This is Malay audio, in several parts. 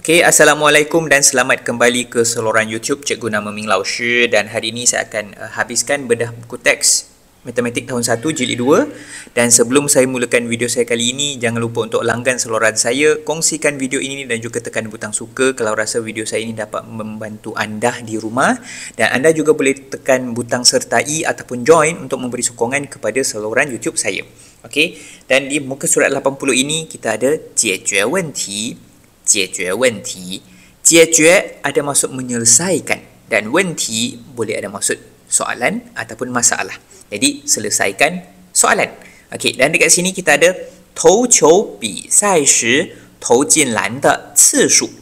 Okay, Assalamualaikum dan selamat kembali ke saluran YouTube Cikgu nama Ming Lao Shi, dan hari ini saya akan habiskan bedah buku teks Matematik tahun 1 jilid 2. Dan sebelum saya mulakan video saya kali ini, jangan lupa untuk langgan saluran saya, kongsikan video ini dan juga tekan butang suka kalau rasa video saya ini dapat membantu anda di rumah, dan anda juga boleh tekan butang sertai ataupun join untuk memberi sokongan kepada saluran YouTube saya. Okey, dan di muka surat 80 ini kita ada 解决问题 解决问题 解决ada maksud menyelesaikan, dan 问题boleh ada maksud soalan ataupun masalah. Jadi selesaikan soalan. Okey, dan dekat sini kita ada 投球比赛时投进篮的次数，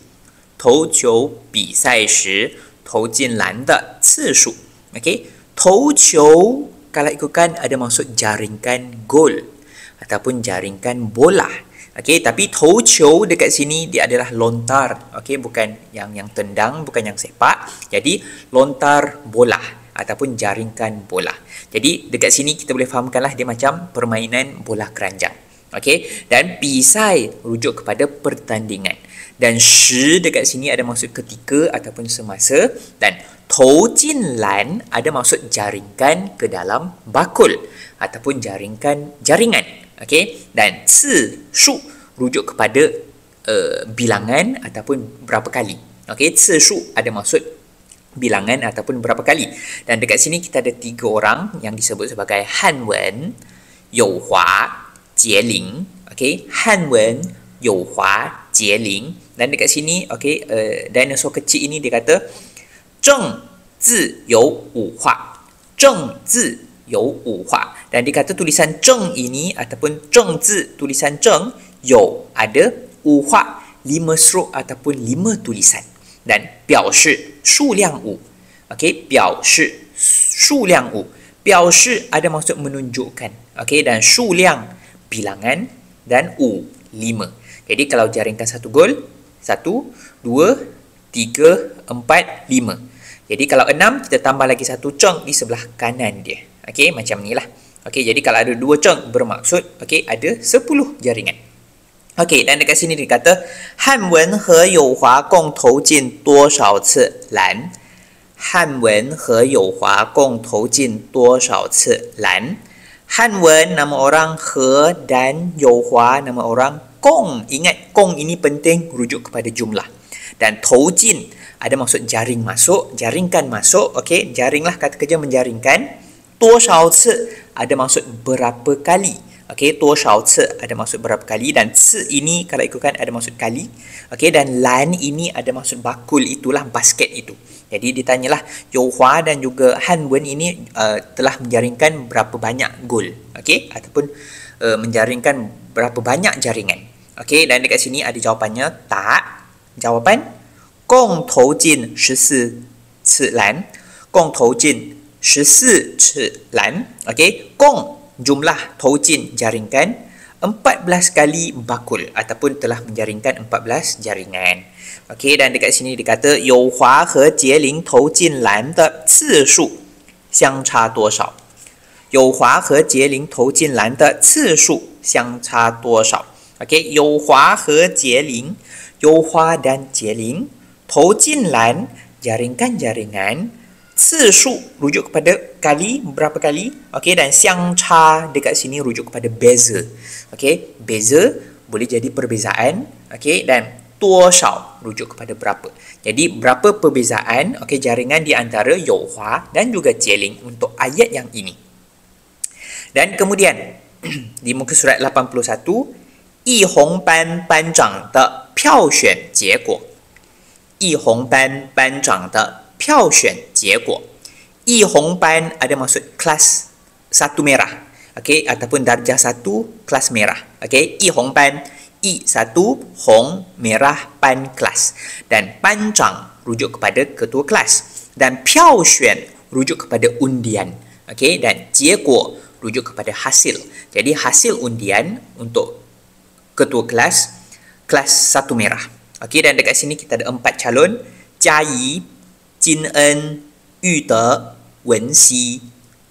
投球比赛时投进篮的次数。Okey, 投球kalau ikutkan ada maksud jaringkan gol ataupun jaringkan bola. Okey, tapi 投球 dekat sini dia adalah lontar. Okey, bukan yang tendang, bukan yang sepak. Jadi lontar bola ataupun jaringkan bola. Jadi dekat sini kita boleh fahamkanlah dia macam permainan bola keranjang. Okey, dan bisai rujuk kepada pertandingan. Dan shi dekat sini ada maksud ketika ataupun semasa, dan tou jin lan ada maksud jaringkan ke dalam bakul ataupun jaringkan jaringan. Okey, dan ci shu rujuk kepada bilangan ataupun berapa kali. Okey, ci shu ada maksud bilangan ataupun berapa kali. Dan dekat sini kita ada 3 orang yang disebut sebagai Han Wen, You Hua, Jie Ling. Okey, Han Wen, You Hua, Jie Ling. Dan dekat sini okey, dinosaur kecil ini dia kata Zheng Zi You Wu Hua. Zheng Zi You Wu Hua. Dan dia kata tulisan Zheng ini ataupun Zheng Zi, tulisan Zheng You ada, Wu Hua 5 strok ataupun 5 tulisan. Dan 表示数量五. Okey, 表示数量五. 表示ada maksud menunjukkan. Okey, dan 数量bilangan, dan 5 5. Jadi kalau jaringkan satu gol, 1 2 3 4 5. Jadi kalau 6 kita tambah lagi satu ceng di sebelah kanan dia. Okey, macam nilah. Okey, jadi kalau ada 2 ceng bermaksud okey ada 10 jaringan. Okey, dan dekat sini dia kata Han Wen和友华共投进多少次篮？汉文和友华共投进多少次篮？Han Wen nama orang, He dan You Hua nama orang. Kong, ingat kong ini penting, rujuk kepada jumlah. Dan tou jin ada maksud jaring masuk, jaringkan masuk. Okey, jaringlah kata kerja menjaringkan. 多少次 ada maksud berapa kali. Okey, 多少次 ada maksud berapa kali, dan ci ini kalau ikutkan ada maksud kali. Okey, dan lan ini ada maksud bakul, itulah basket itu. Jadi ditanyalah You Hua dan juga Han Wen ini telah menjaringkan berapa banyak gol. Okey, ataupun menjaringkan berapa banyak jaringan. Okey, dan dekat sini ada jawapannya tak. Jawapan 共投进14次篮，共投进14次篮. Okey, 共 jumlah, 投进 jaringkan, 14 kali bakul ataupun telah menjaringkan 14 jaringan. Okey, dan dekat sini dikata You Hua 和杰林投进篮的次数相差多少？友华和杰林投进篮的次数相差多少？ Okey, 友华和杰林, You Hua dan Jie Ling, 投进篮 jaringkan jaringan, 次数rujuk kepada kali, berapa kali. Okey, dan xiang cha dekat sini rujuk kepada beza. Okey, beza boleh jadi perbezaan. Okey, dan 多少 rujuk kepada berapa. Jadi berapa perbezaan okey jaringan di antara You Hua dan juga Jie Ling untuk ayat yang ini. Dan kemudian di muka surat 81, 一红班班长的票选结果，一红班班长的票选结果. 一红班 ada maksud kelas 1 merah. Okey, ataupun darjah 1 kelas merah. Okey, 一红班 I 1 hong merah pan kelas, dan pancang rujuk kepada ketua kelas, dan piao xuan rujuk kepada undian. Okey, dan jiekuo rujuk kepada hasil. Jadi hasil undian untuk ketua kelas, kelas 1 merah. Okey, dan dekat sini kita ada 4 calon: Jia Yi, Jin En, Yu De, Wen Xi.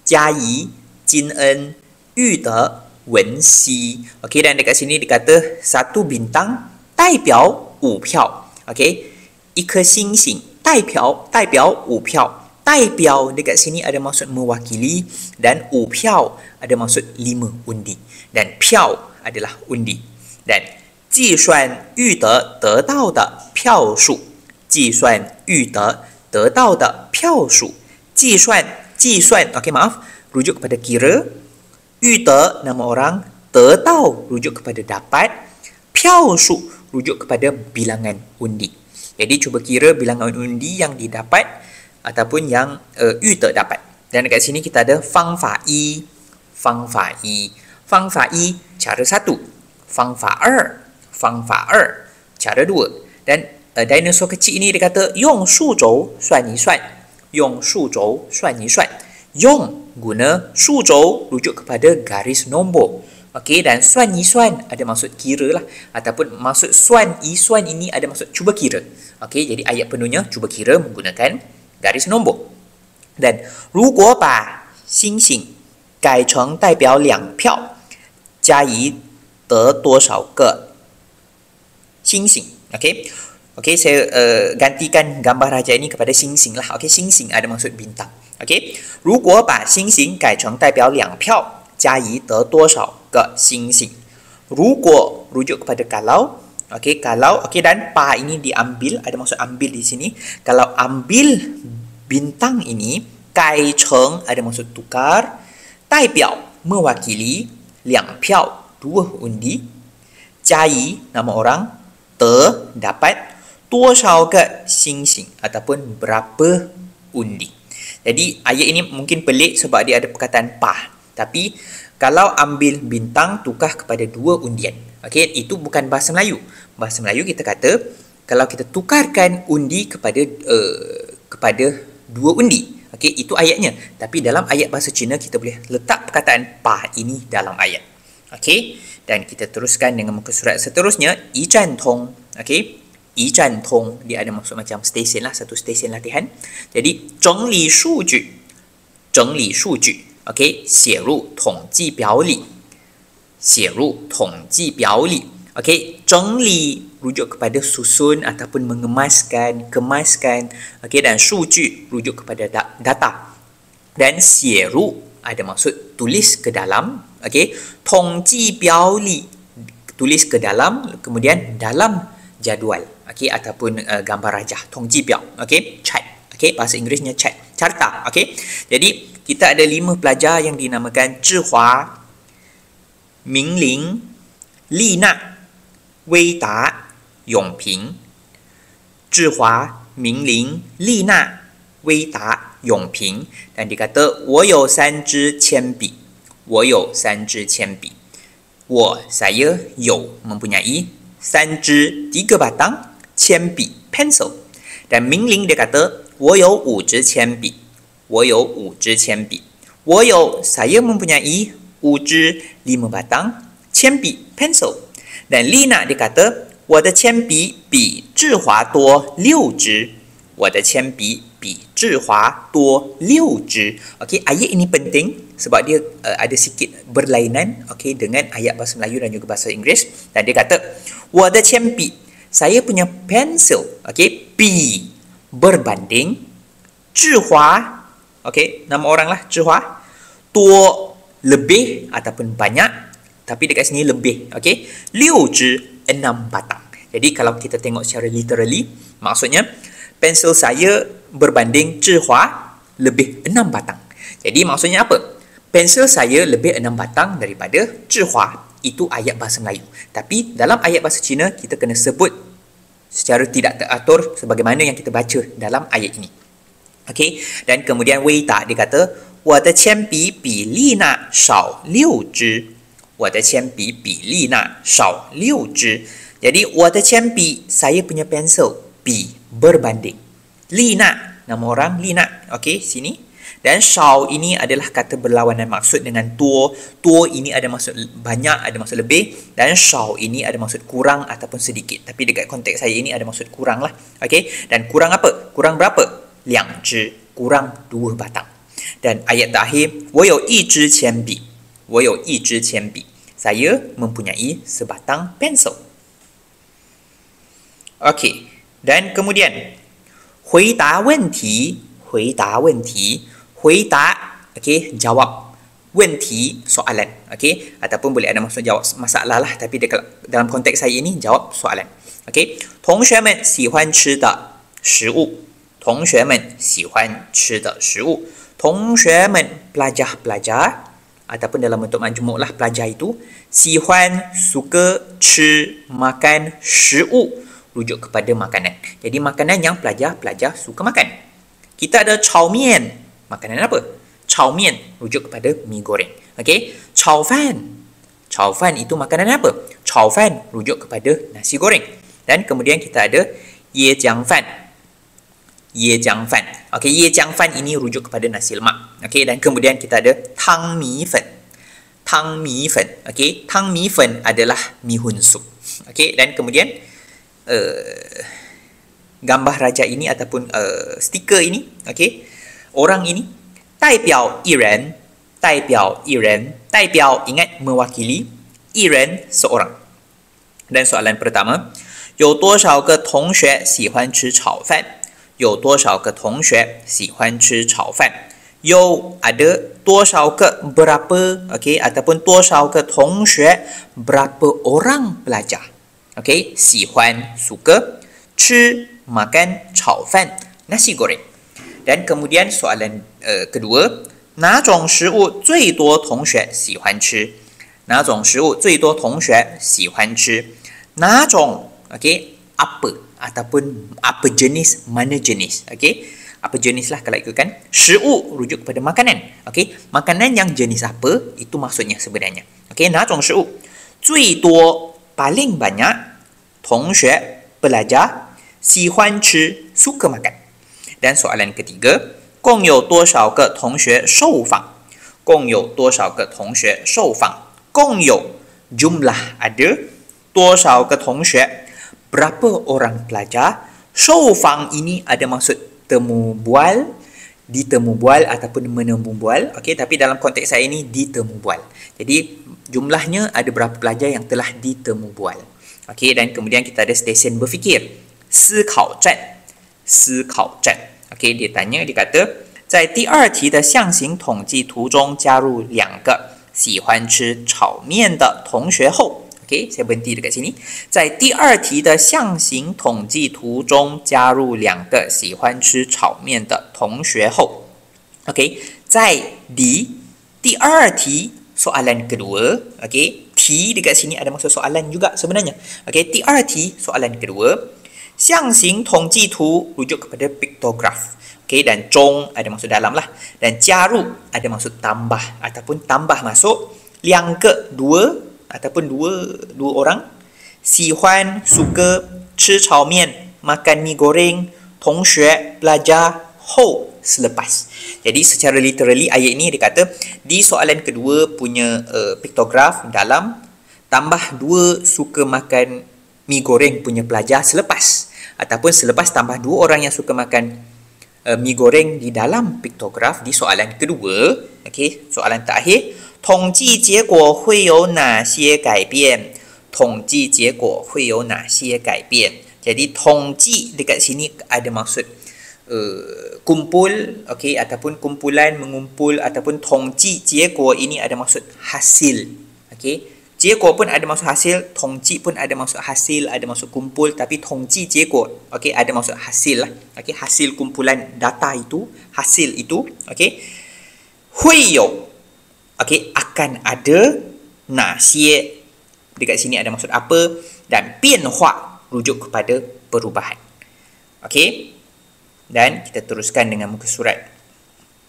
Jia Yi, Jin En, Yu De, Wen Xi. Okey, dan dekat sini dikata 1 bintang 代表5票. Okey. 一颗星星代表5票. 代表 dekat sini ada maksud mewakili dan 5票 ada maksud 5 undi. Dan 票 adalah undi. Dan 计算预得得到的票数，计算预得得到的票数，计算 okey maaf, rujuk kepada kira, 预得 nama orang, 得到 rujuk kepada dapat, 票数 rujuk kepada bilangan undi. Jadi cuba kira bilangan undi yang didapat ataupun yang 预得 dapat. Dan dekat sini kita ada 方法一 cara 1, 方法二 cara 2. Dan dinosaur kecil ini dia kata 用数轴算一算, 用数轴算一算. 用 guna 数轴 rujuk kepada garis nombor. Okey, dan 算一算 ada maksud kira lah, ataupun maksud 算一算 ini ada maksud cuba kira. Okey, jadi ayat penuhnya cuba kira menggunakan garis nombor. Dan 如果把星星改成代表2票，加以得多少个星星? Okey, saya gantikan gambar raja ini kepada星星lah. Okey, 星星 ada maksud bintang. Okey, 如果把星星改成代表2票，加以得多少个星星? 如果 rujuk kepada kalau. Okey, kalau. Okey, dan pa ini diambil, ada maksud ambil di sini. Kalau ambil bintang ini, 改成 ada maksud tukar, 代表 mewakili, 2票 2 undi, 加以 nama orang, 得 dapat, 多少个星星 ataupun berapa undi. Jadi ayat ini mungkin pelik sebab dia ada perkataan pa. Tapi kalau ambil bintang tukar kepada 2 undian. Okey, itu bukan bahasa Melayu. Bahasa Melayu kita kata kalau kita tukarkan undi kepada 2 undi. Okey, itu ayatnya. Tapi dalam ayat bahasa Cina kita boleh letak perkataan pa ini dalam ayat. Okey, dan kita teruskan dengan muka surat seterusnya, 一站通. Okey, 一站通 dia ada maksud macam stesen lah, satu stesen latihan. Jadi 整理数据 okey, 写入统计表里 okey, 整理 rujuk kepada susun ataupun mengemaskan, kemaskan. Okey, dan 数据 rujuk kepada data. Dan 写入 ada maksud tulis ke dalam. Okey, 统计表里 tulis ke dalam, kemudian dalam jadual. Okey, ataupun gambar rajah, 统计表. Okey, chart. Okey, bahasa Inggerisnya chart, carta. Okey, jadi kita ada 5 pelajar yang dinamakan 智华、明玲、丽娜、微达、永平。智华、明玲、丽娜、微达、永平. Dan dia kata, 我有3支铅笔. 我有3支铅笔. saya 有 mempunyai 3支 3 batang 铅笔 pencil. Dan Mingling dia kata, 我有5支铅笔. 我有5支铅笔. saya mempunyai 5支 5 batang 铅笔 pencil. Dan Lina dia kata, 我的铅笔比智华多6支. 我的铅笔比智华多6支. Okey, ayat ini penting sebab dia ada sikit berlainan, okey, dengan ayat bahasa Melayu dan juga bahasa Inggeris. Dan dia kata, 我的铅笔, saya punya pensel, okey, 比 berbanding 智华, okey, nama orang lah 智华, 多 lebih ataupun banyak, tapi dekat sini lebih, okey, 6支 6 batang. Jadi kalau kita tengok secara literally, maksudnya pensel saya berbanding 智华 lebih 6 batang. Jadi maksudnya apa? Pensel saya lebih 6 batang daripada 智华. Itu ayat bahasa Melayu. Tapi dalam ayat bahasa Cina, kita kena sebut secara tidak teratur sebagaimana yang kita baca dalam ayat ini. Okey, dan kemudian Wei Ta dia kata, 我的铅笔比丽娜少6支. 我的铅笔比丽娜少6支. Jadi 我的铅笔 saya punya pensel 比 berbanding. Lina, nama orang Lina. Okey, sini. Dan shao ini adalah kata berlawanan maksud dengan tuo. Tuo ini ada maksud banyak, ada maksud lebih. Dan shao ini ada maksud kurang ataupun sedikit. Tapi dekat konteks saya ini ada maksud kurang lah. Okey, dan kurang apa? Kurang berapa? 2支, kurang 2 batang. Dan ayat terakhir, 我有1支铅笔. 我有1支铅笔. Saya mempunyai sebatang pensel. Okey. Dan kemudian 回答问题回答问题回答okey jawab 问题 soalan okey ataupun boleh ada maksud jawab masalah lah tapi dalam konteks saya ini jawab soalan okey 同学们喜欢吃的食物同学们喜欢吃的食物同学们 pelajar-pelajar ataupun dalam bentuk majmuk lah pelajar itu 喜欢 suka 吃 makan 食物 rujuk kepada makanan. Jadi makanan yang pelajar-pelajar suka makan. Kita ada 炒面 makanan apa? 炒面 rujuk kepada mi goreng. Okey, 炒饭 炒饭itu makanan apa? 炒饭 rujuk kepada nasi goreng. Dan kemudian kita ada 椰浆饭 椰浆饭. Okey, 椰浆饭 ini rujuk kepada nasi lemak. Okey, dan kemudian kita ada 汤米粉 汤米粉. Okey, 汤米粉 adalah mihun sup. Okey, dan kemudian gambar raja ini ataupun stiker ini, okey, orang ini 代表一人代表一人代表 ingat mewakili 一人 seorang. Dan soalan pertama 有多少个同学喜欢吃炒饭有多少个同学喜欢吃炒饭有 ada 多少个 berapa okey ataupun 多少个同学 berapa orang pelajar okey 喜欢 suka 吃 makan 炒饭 nasi goreng. Dan kemudian soalan kedua 哪种食物最多同学喜欢吃哪种食物最多同学喜欢吃哪种 okey apa ataupun apa jenis mana jenis okey apa jenis lah kalau ikutkan 食物 rujuk kepada makanan okey makanan yang jenis apa itu maksudnya sebenarnya okey 哪种食物最多 paling banyak 同学 pelajar 喜欢吃 suka makan. Dan soalan ketiga 共有多少个同学受访共有多少个同学受访共有 jumlah ada 多少个同学 berapa orang pelajar 受访 ini ada maksud temu bual ditemu bual ataupun menemu bual okey tapi dalam konteks saya ini ditemu bual jadi jumlahnya ada berapa pelajar yang telah ditemu bual okey dan kemudian kita ada stesen berfikir 思考站思考站 okey dia tanya dia kata 在第二题的象形统计图中加入两个喜欢吃炒面的同学后 okey saya berhenti dekat sini 在第二题的象形统计图中加入两个喜欢吃炒面的同学后 okey 在 di 第二题 soalan kedua okey题dekat sini ada maksud soalan juga sebenarnya okey 第二题 soalan kedua 象形统计图 rujuk kepada piktograf okey dan 中 ada maksud dalam lah dan 加入 ada maksud tambah ataupun tambah masuk 两个 dua ataupun dua orang 喜欢 suka 吃炒面 makan mi goreng 同学 pelajar 后 selepas. Jadi secara literally ayat ini dia kata di soalan kedua punya piktograf dalam tambah 2 suka makan mi goreng punya pelajar selepas ataupun selepas tambah 2 orang yang suka makan mi goreng di dalam piktograf di soalan kedua. Okey, soalan terakhir 统计结果会有哪些改变统计结果会有哪些改变 jadi 统计 dekat sini ada maksud kumpul okey ataupun kumpulan mengumpul ataupun 统计结果 ini ada maksud hasil okey 结果 pun ada maksud hasil 统计 pun ada maksud hasil ada maksud kumpul tapi 统计结果 okey ada maksud hasil lah okey hasil kumpulan data itu hasil itu okey 会有 okey akan ada 哪些 dekat sini ada maksud apa dan 变化 rujuk kepada perubahan okey dan kita teruskan dengan muka surat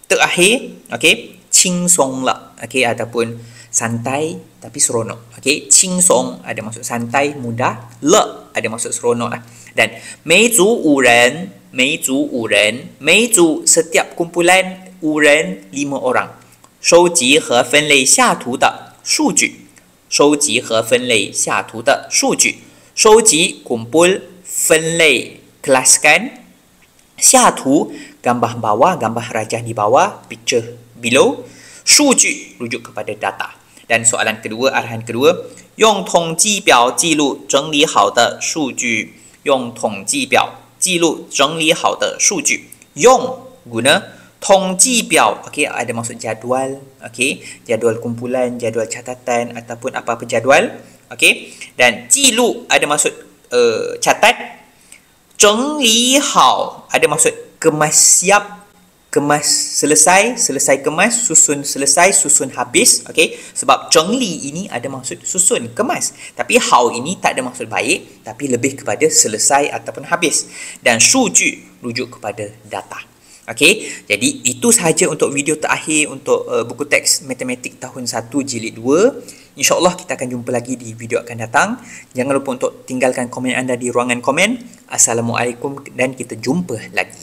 terakhir okey 轻松了 okey ataupun santai tapi seronok okey 轻松 ada maksud santai mudah le ada maksud seronok lah dan 每组5人每组5人每组 setiap kumpulan 5人5 orang 收集和分类下图的数据收集和分类下图的数据收集 kumpul 分类 kelaskan 下图 gambar bawah gambar rajah di bawah picture below 数据 rujuk kepada data dan soalan kedua arahan kedua 用统计表记录整理好的数据用统计表记录整理好的数据。用 guna 统计表, okey, ada maksud jadual, okey, jadual kumpulan, jadual catatan ataupun apa-apa jadual, okey. Dan 记录 ada maksud catat. 整理好 ada maksud kemas siap, kemas selesai, selesai kemas, susun selesai, susun habis, okey. Sebab 整理 ini ada maksud susun, kemas. Tapi 好 ini tak ada maksud baik, tapi lebih kepada selesai ataupun habis. Dan 数据 rujuk kepada data. Okey, jadi itu sahaja untuk video terakhir untuk buku teks matematik tahun 1 jilid 2. InsyaAllah kita akan jumpa lagi di video akan datang. Jangan lupa untuk tinggalkan komen anda di ruangan komen. Assalamualaikum dan kita jumpa lagi.